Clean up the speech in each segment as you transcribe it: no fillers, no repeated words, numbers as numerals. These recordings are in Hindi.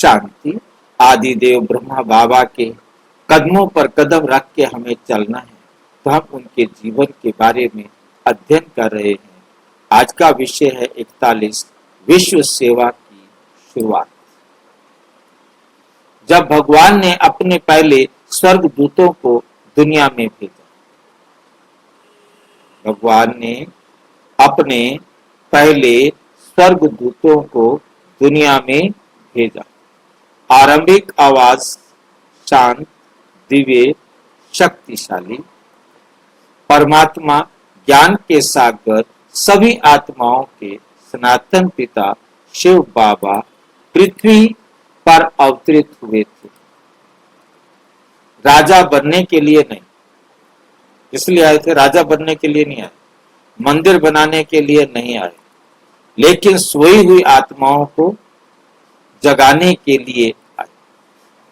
शांति। आदिदेव ब्रह्मा बाबा के कदमों पर कदम रख के हमें चलना है, तो हम उनके जीवन के बारे में अध्ययन कर रहे हैं। आज का विषय है 41 विश्व सेवा की शुरुआत। जब भगवान ने अपने पहले स्वर्ग दूतों को दुनिया में भेजा, भगवान ने अपने पहले स्वर्ग दूतों को दुनिया में भेजा। आरंभिक आवाज शांत, दिव्य, शक्तिशाली। परमात्मा ज्ञान के सागर सभी आत्माओं के सनातन पिता शिव बाबा पृथ्वी पर अवतरित हुए थे। राजा बनने के लिए नहीं, इसलिए आए थे, राजा बनने के लिए नहीं आए, मंदिर बनाने के लिए नहीं आए, लेकिन सोई हुई आत्माओं को जगाने के लिए आए,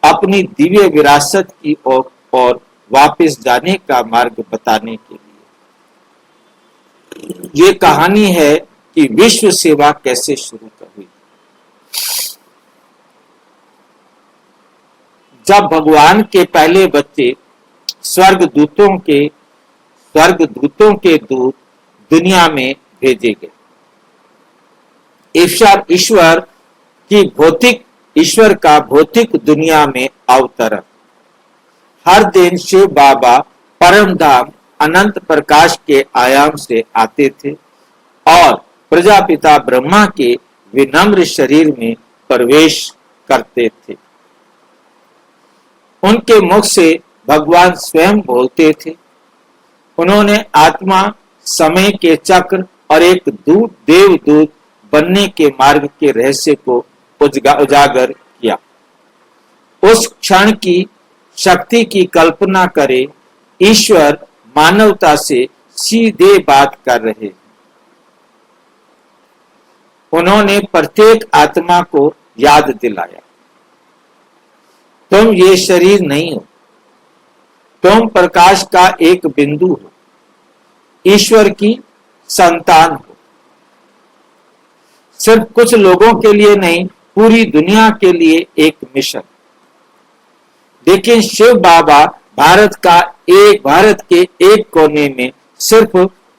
अपनी दिव्य विरासत की ओर वापस जाने का मार्ग बताने के लिए। ये कहानी है कि विश्व सेवा कैसे शुरू हुई। जब भगवान के पहले बच्चे स्वर्गदूतों के दूत दुनिया में भेजे गए। ईश्वर का भौतिक दुनिया में अवतरण। हर दिन शिव बाबा परम धाम अनंत प्रकाश के आयाम से आते थे और प्रजापिता ब्रह्मा के विनम्र शरीर में प्रवेश करते थे। उनके मुख से भगवान स्वयं बोलते थे। उन्होंने आत्मा, समय के चक्र और एक देवदूत बनने के मार्ग के रहस्य को उजागर किया। उस क्षण की शक्ति की कल्पना करें, ईश्वर मानवता से सीधे बात कर रहे हैं। उन्होंने प्रत्येक आत्मा को याद दिलाया, तुम ये शरीर नहीं हो, तुम प्रकाश का एक बिंदु हो, ईश्वर की संतान हो। सिर्फ कुछ लोगों के लिए नहीं, पूरी दुनिया के लिए एक मिशन। लेकिन शिव बाबा भारत के एक कोने में सिर्फ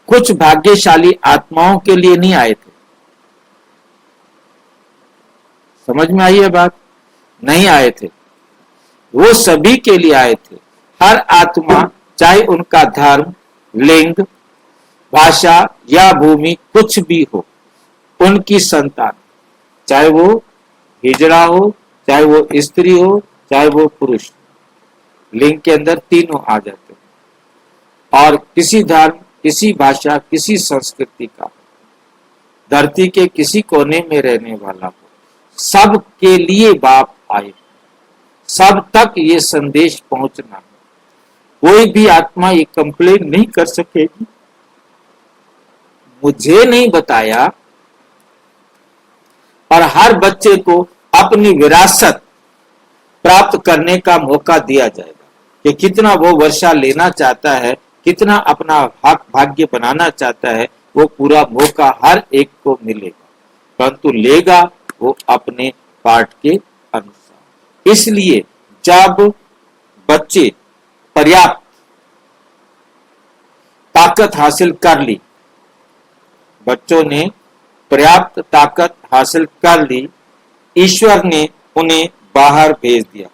कुछ भाग्यशाली आत्माओं के लिए नहीं आए थे। समझ में आई है बात? नहीं आए थे, वो सभी के लिए आए थे। हर आत्मा, चाहे उनका धर्म, लिंग, भाषा या भूमि कुछ भी हो, उनकी संतान, चाहे वो हिजड़ा हो, चाहे वो स्त्री हो, चाहे वो पुरुष। लिंग के अंदर तीनों आ जाते हैं। और किसी धर्म, किसी भाषा, किसी संस्कृति का, धरती के किसी कोने में रहने वाला हो, सब के लिए बाप आए। सब तक ये संदेश पहुंचना है। कोई भी आत्मा ये कंप्लेन नहीं कर सकेगी, मुझे नहीं बताया। और हर बच्चे को अपनी विरासत प्राप्त करने का मौका दिया जाएगा कि कितना वो वर्षा लेना चाहता है, कितना अपना हक भाग्य बनाना चाहता है, वो पूरा मौका हर एक को मिलेगा, परंतु लेगा वो अपने पार्ट के अनुसार। इसलिए जब बच्चे पर्याप्त ताकत हासिल कर ली, बच्चों ने पर्याप्त ताकत हासिल कर ली, ईश्वर ने उन्हें बाहर भेज दिया।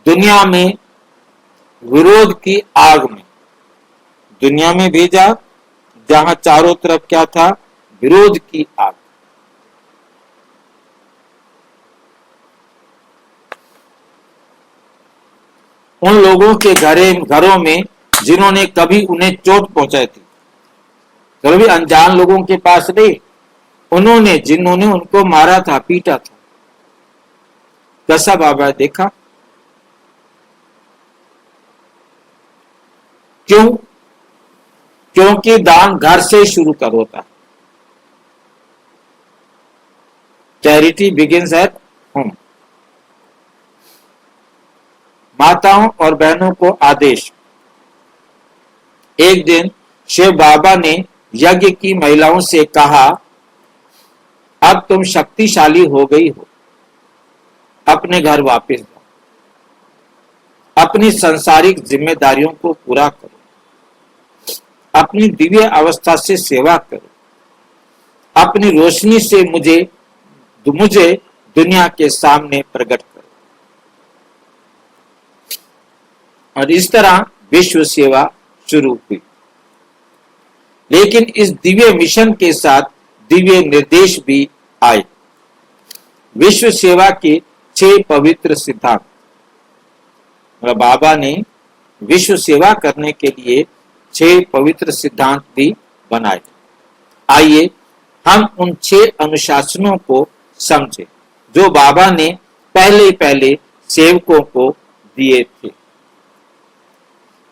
दुनिया में विरोध की आग में दुनिया में भेजा, जहां चारों तरफ क्या था? विरोध की आग। उन लोगों के घरों में जिन्होंने कभी उन्हें चोट पहुंचाई थी, कभी अनजान लोगों के पास नहीं, जिन्होंने उनको मारा था, पीटा था। कैसा बाबा देखा? क्यों? क्योंकि दान घर से शुरू कर होता है। Charity begins at home. माताओं और बहनों को आदेश। एक दिन शिव बाबा ने यज्ञ की महिलाओं से कहा, अब तुम शक्तिशाली हो गई हो, अपने घर वापस जाओ, अपनी सांसारिक जिम्मेदारियों को पूरा करो, अपनी दिव्य अवस्था से सेवा करो, अपनी रोशनी से मुझे दुनिया के सामने प्रकट करो। और इस तरह विश्व सेवा शुरू हुई। लेकिन इस दिव्य मिशन के साथ दिव्य निर्देश भी आए। विश्व सेवा के 6 पवित्र सिद्धांत, बाबा ने विश्व सेवा करने के लिए 6 पवित्र सिद्धांत भी बनाए। आइए हम उन 6 अनुशासनों को समझें जो बाबा ने पहले सेवकों को दिए थे।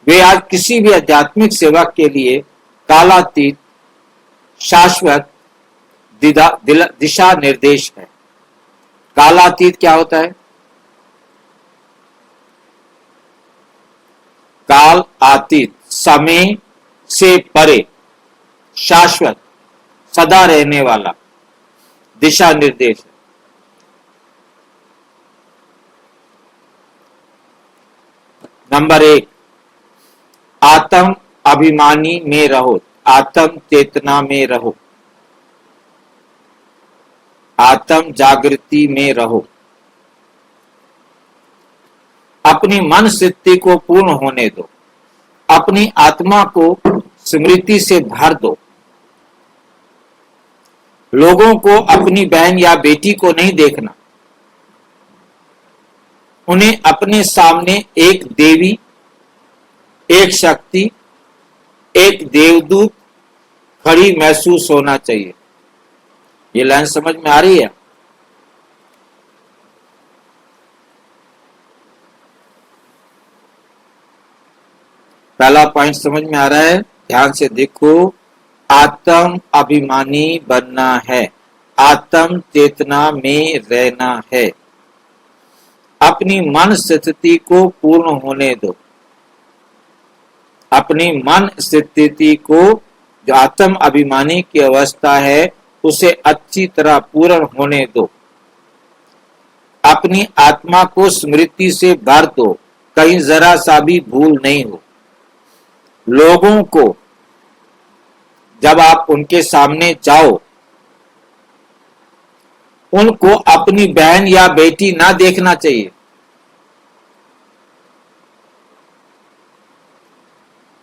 वे आज किसी भी आध्यात्मिक सेवा के लिए कालातीत शाश्वत दिशा निर्देश है। कालातीत क्या होता है? काल अतीत, समय से परे, शाश्वत, सदा रहने वाला दिशा निर्देश है। नंबर 1, आत्म अभिमानी में रहो, आत्म चेतना में रहो, आत्म जागृति में रहो। अपनी मन स्थिति को पूर्ण होने दो, अपनी आत्मा को स्मृति से भर दो। लोगों को अपनी बहन या बेटी को नहीं देखना, उन्हें अपने सामने एक देवी, एक शक्ति, एक देवदूत खड़ी महसूस होना चाहिए। ये लाइन समझ में आ रही है? पहला पॉइंट समझ में आ रहा है? ध्यान से देखो। आत्म अभिमानी बनना है, आत्म चेतना में रहना है, अपनी मन स्थिति को पूर्ण होने दो। अपनी मन स्थिति को, जो आत्म अभिमानी की अवस्था है, उसे अच्छी तरह पूर्ण होने दो। अपनी आत्मा को स्मृति से भर दो, कहीं जरा सा भी भूल नहीं हो। लोगों को जब आप उनके सामने जाओ, उनको अपनी बहन या बेटी ना देखना चाहिए।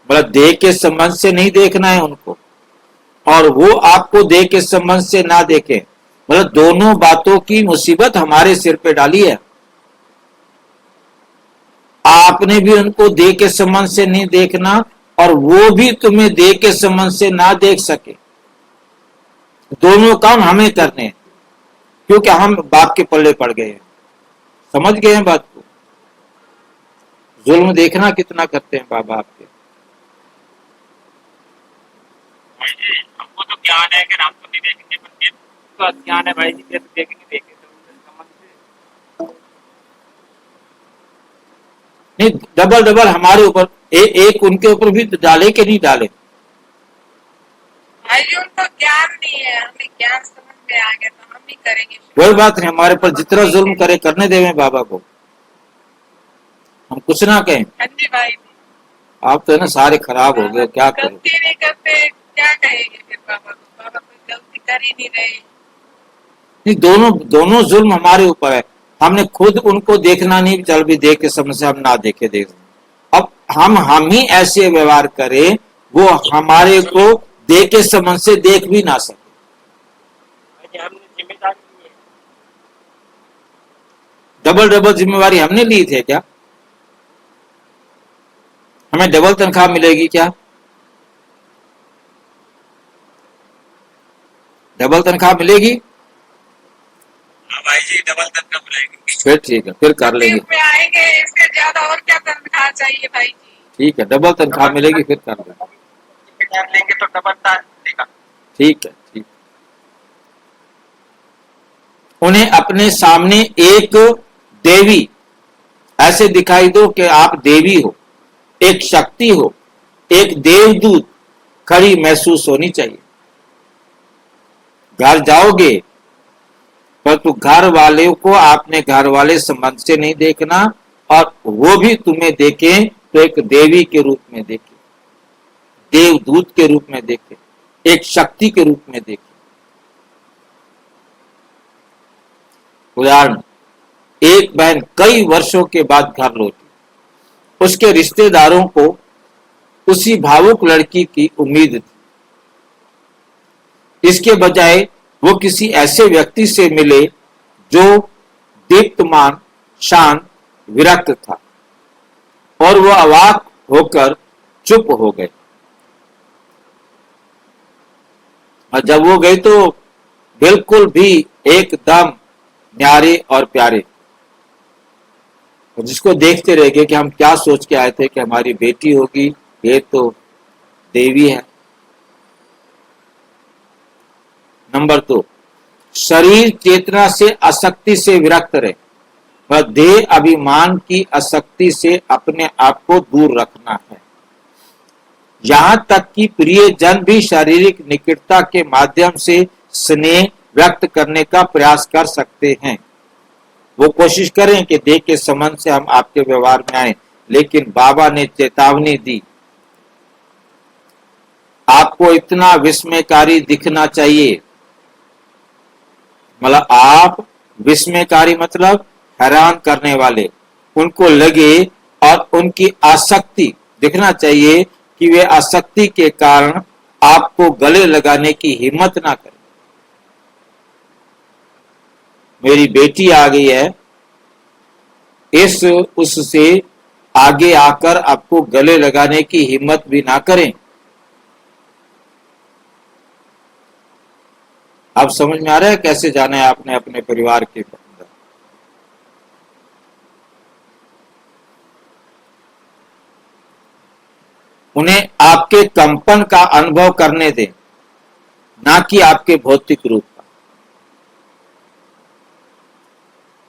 मतलब देह के संबंध से नहीं देखना है उनको, और वो आपको देह के संबंध से ना देखें। मतलब दोनों बातों की मुसीबत हमारे सिर पे डाली है। आपने भी उनको देह के संबंध से नहीं देखना, और वो भी तुम्हें देह के संबंध से ना देख सके। दोनों काम हमें करने हैं, क्योंकि हम बाप के पल्ले पड़ गए हैं। समझ गए हैं बात को? जुल्म देखना कितना करते हैं बाबा आपके। हमको तो ज्ञान है कि हम तो नहीं देखेंगे, पर तो ज्ञान है भाई जी, ये तो देखेंगे नहीं, डबल हमारे ऊपर एक उनके ऊपर भी डाले कि नहीं डाले? भाई जी उनको ज्ञान नहीं है, हमें ज्ञान समझ में आ गया तो हम भी करेंगे। कोई बात नहीं, हमारे पर जितना जुल्म करे करने देवे बाबा को, हम कुछ ना कहें। हाँ जी भाई, आप तो है ना सारे खराब हो गए, क्या करें? गलती नहीं करते क्या कहेंगे फिर बाबा को? बाबा कोई गलती कर ही नहीं रहे। नहीं, दोनों जुल्म हमारे ऊपर है। हमने खुद उनको देखना नहीं, चल भी देख के समझ से हम ना देखे देख। अब हम ही ऐसे व्यवहार करें, वो हमारे को देख के समझ से देख भी ना सके। डबल जिम्मेवारी हमने ली थे क्या? हमें डबल तनख्वाह मिलेगी क्या? डबल तनख्वाह मिलेगी? भाई जी डबल तनख्वाह मिलेगी। फिर ठीक है, फिर कर लेंगे। में आएंगे, इससे ज्यादा और क्या तनख्वाह चाहिए भाई जी? ठीक है, डबल तनख्वाह मिलेगी, फिर कर लेंगे। लेंगे तो डबल मिलेगा। ठीक है, ठीक। उन्हें अपने सामने एक देवी ऐसे दिखाई दो कि आप देवी हो, एक शक्ति हो, एक देवदूत खड़ी महसूस होनी चाहिए। घर जाओगे परंतु घर वाले को आपने घर वाले संबंध से नहीं देखना, और वो भी तुम्हें देखें तो एक देवी के रूप में देखे, देवदूत के रूप में देखे, एक शक्ति के रूप में देखे। उदाहरण, एक बहन कई वर्षों के बाद घर लौटी। उसके रिश्तेदारों को उसी भावुक लड़की की उम्मीद थी। इसके बजाय वो किसी ऐसे व्यक्ति से मिले जो दीप्तमान, शांत, विरक्त था, और वो अवाक होकर चुप हो गए। और जब वो गई तो बिल्कुल भी एकदम न्यारे और प्यारे, और जिसको देखते रह गए कि हम क्या सोच के आए थे कि हमारी बेटी होगी, ये तो देवी है। नंबर 2, शरीर चेतना से आसक्ति से विरक्त रहे, वह देह अभिमान की आसक्ति से अपने आप को दूर रखना है। यहां तक कि प्रिय जन भी शारीरिक निकटता के माध्यम से स्नेह व्यक्त करने का प्रयास कर सकते हैं। वो कोशिश करें कि देह के संबंध से हम आपके व्यवहार में आए, लेकिन बाबा ने चेतावनी दी, आपको इतना विस्मयकारी दिखना चाहिए। मतलब आप विस्मयकारी मतलब हैरान करने वाले, उनको लगे, और उनकी आसक्ति दिखना चाहिए कि वे आसक्ति के कारण आपको गले लगाने की हिम्मत ना करें। मेरी बेटी आ गई है, इस उससे आगे आकर आपको गले लगाने की हिम्मत भी ना करें। अब समझ में आ रहा है कैसे जाना है आपने अपने परिवार के अंदर। उन्हें आपके कंपन का अनुभव करने दें, ना कि आपके भौतिक रूप का।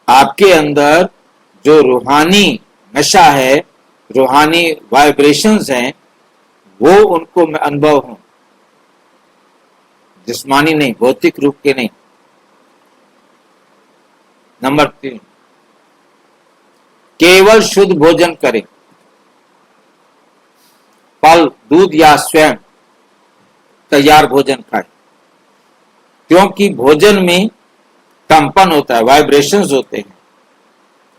आपके अंदर जो रूहानी नशा है, रूहानी वाइब्रेशंस हैं, वो उनको अनुभव हों, जिस्मानी नहीं, भौतिक रूप के नहीं। नंबर 3, केवल शुद्ध भोजन करें। फल, दूध या स्वयं तैयार भोजन खाएं, क्योंकि भोजन में कंपन होता है, वाइब्रेशंस होते हैं।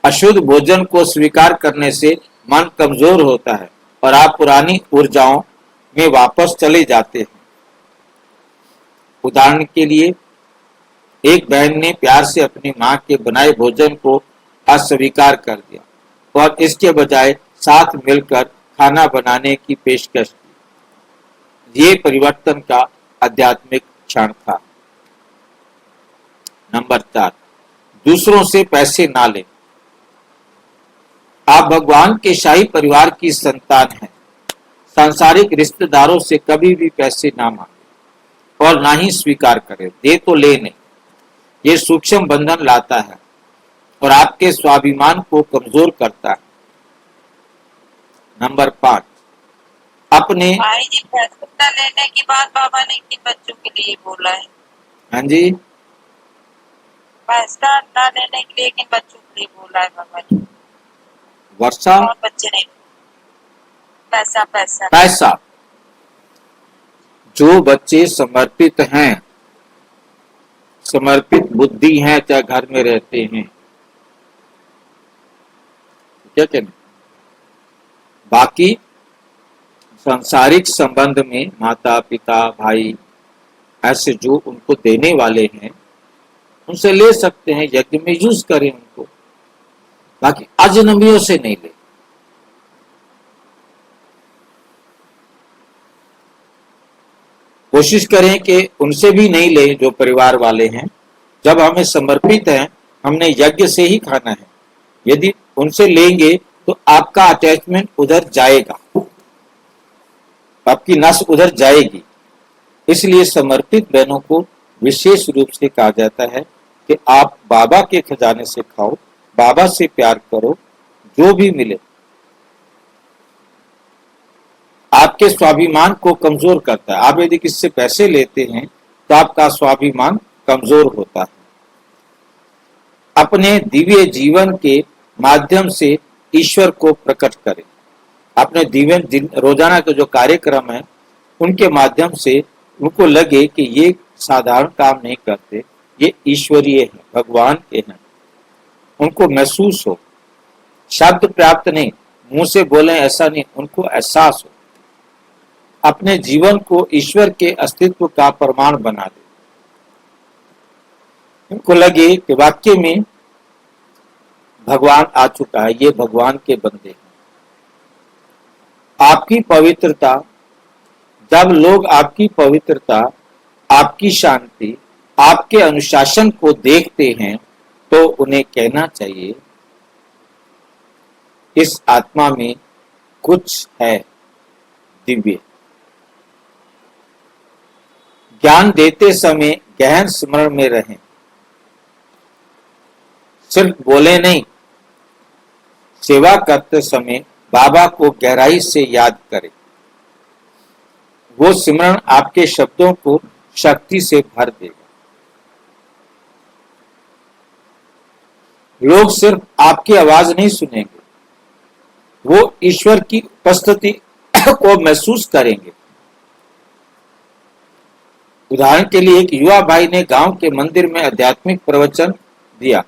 अशुद्ध भोजन को स्वीकार करने से मन कमजोर होता है और आप पुरानी ऊर्जाओं में वापस चले जाते हैं। उदाहरण के लिए, एक बहन ने प्यार से अपनी मां के बनाए भोजन को अस्वीकार कर दिया और इसके बजाय साथ मिलकर खाना बनाने की पेशकश की। ये परिवर्तन का आध्यात्मिक क्षण था। नंबर 4, दूसरों से पैसे ना लें। आप भगवान के शाही परिवार की संतान हैं। सांसारिक रिश्तेदारों से कभी भी पैसे ना मांगे और ना ही स्वीकार करें। दे तो ले नहीं, ये सूक्ष्म बंधन लाता है और आपके स्वाभिमान को कमजोर करता है। नंबर 5, अपने भाई जी पैसा लेने की बात बाबा ने किन बच्चों के लिए बोला है? हाँ जी, पैसा ना लेने के लिए किन बच्चों के लिए बोला है बाबा ने? वर्षा, और बच्चे नहीं, पैसा पैसा पैसा। जो बच्चे समर्पित हैं, समर्पित बुद्धि हैं, चाहे घर में रहते हैं, क्या कहना, बाकी सांसारिक संबंध में माता पिता भाई ऐसे जो उनको देने वाले हैं उनसे ले सकते हैं, यज्ञ में यूज करें उनको, बाकी अजनबियों से नहीं ले। कोशिश करें कि उनसे भी नहीं ले जो परिवार वाले हैं। जब हमें समर्पित हैं, हमने यज्ञ से ही खाना है। यदि उनसे लेंगे तो आपका अटैचमेंट उधर जाएगा, आपकी नस उधर जाएगी। इसलिए समर्पित बहनों को विशेष रूप से कहा जाता है कि आप बाबा के खजाने से खाओ, बाबा से प्यार करो, जो भी मिले। आपके स्वाभिमान को कमजोर करता है। आप यदि किससे पैसे लेते हैं तो आपका स्वाभिमान कमजोर होता है। अपने दिव्य जीवन के माध्यम से ईश्वर को प्रकट करें। अपने दिव्य रोजाना के जो कार्यक्रम है उनके माध्यम से उनको लगे कि ये साधारण काम नहीं करते, ये ईश्वरीय है, भगवान के हैं। उनको महसूस हो, शब्द पर्याप्त नहीं, मुंह से बोले ऐसा नहीं, उनको एहसास हो, अपने जीवन को ईश्वर के अस्तित्व का प्रमाण बना दे। उनको लगे कि वाक्य में भगवान आ चुका है, ये भगवान के बंदे हैं। आपकी पवित्रता, जब लोग आपकी पवित्रता, आपकी शांति, आपके अनुशासन को देखते हैं तो उन्हें कहना चाहिए इस आत्मा में कुछ है दिव्य। ज्ञान देते समय गहन स्मरण में रहें, सिर्फ बोले नहीं, सेवा करते समय बाबा को गहराई से याद करें। वो सिमरन आपके शब्दों को शक्ति से भर देगा। लोग सिर्फ आपकी आवाज नहीं सुनेंगे, वो ईश्वर की उपस्थिति को महसूस करेंगे। उदाहरण के लिए एक युवा भाई ने गांव के मंदिर में आध्यात्मिक प्रवचन दिया।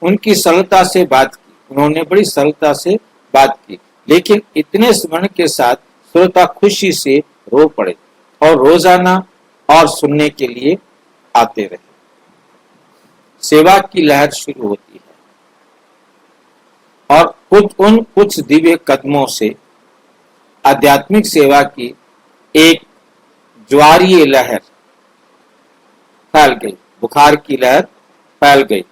उनकी सरलता से बात की, उन्होंने बड़ी सरलता से बात की, लेकिन इतने स्मरण के साथ श्रोता खुशी से रो पड़े और रोजाना और सुनने के लिए आते रहे। सेवा की लहर शुरू होती है और कुछ दिव्य कदमों से आध्यात्मिक सेवा की एक ज्वारीय लहर फैल गई, बुखार की लहर फैल गई।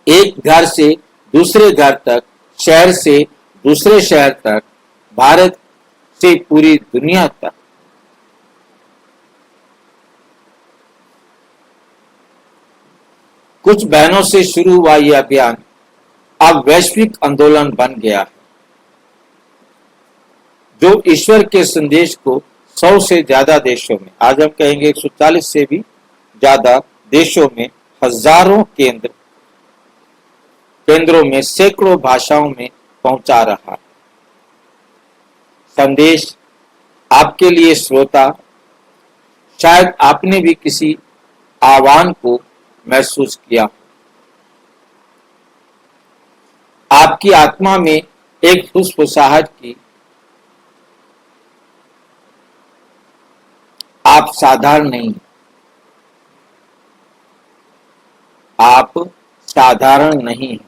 एक घर से दूसरे घर तक, शहर से दूसरे शहर तक, भारत से पूरी दुनिया तक। कुछ बहनों से शुरू हुआ यह अभियान अब वैश्विक आंदोलन बन गया है, जो ईश्वर के संदेश को 100 से ज्यादा देशों में, आज हम कहेंगे 140 से भी ज्यादा देशों में, हजारों केंद्रों में, सैकड़ों भाषाओं में पहुंचा रहा है। संदेश आपके लिए श्रोता, शायद आपने भी किसी आह्वान को महसूस किया। आपकी आत्मा में एक फुसफुसाहट की, आप साधारण नहीं, आप साधारण नहीं हैं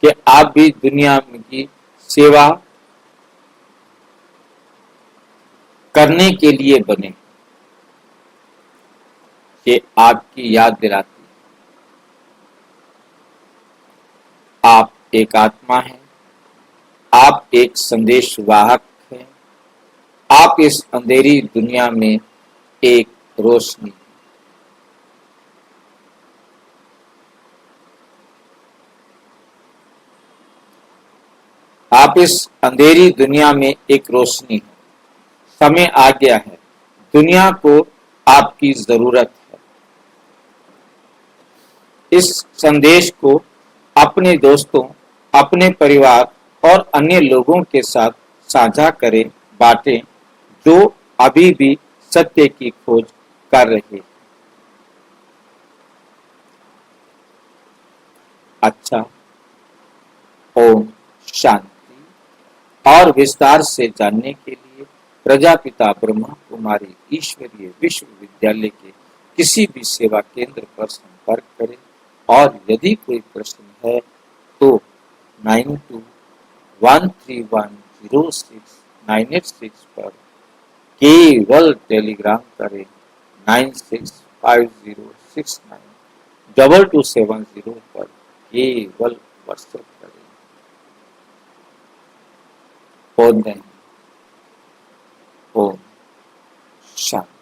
कि आप भी दुनिया की सेवा करने के लिए बने। ये आपकी याद दिलाती है, आप एक आत्मा हैं, आप एक संदेश वाहक हैं, आप इस अंधेरी दुनिया में एक रोशनी। आप इस अंधेरी दुनिया में एक रोशनी है। समय आ गया है, दुनिया को आपकी जरूरत है। इस संदेश को अपने दोस्तों, अपने परिवार और अन्य लोगों के साथ साझा करें, बांटें, जो अभी भी सत्य की खोज कर रहे हैं। अच्छा, ओम शांति। और विस्तार से जानने के लिए प्रजापिता ब्रह्मा कुमारी ईश्वरीय विश्वविद्यालय के किसी भी सेवा केंद्र पर संपर्क करें और यदि कोई प्रश्न है तो 9213106986 पर केवल टेलीग्राम करें। 9650692270 पर केवल व्हाट्सएप करें। ओम शांति।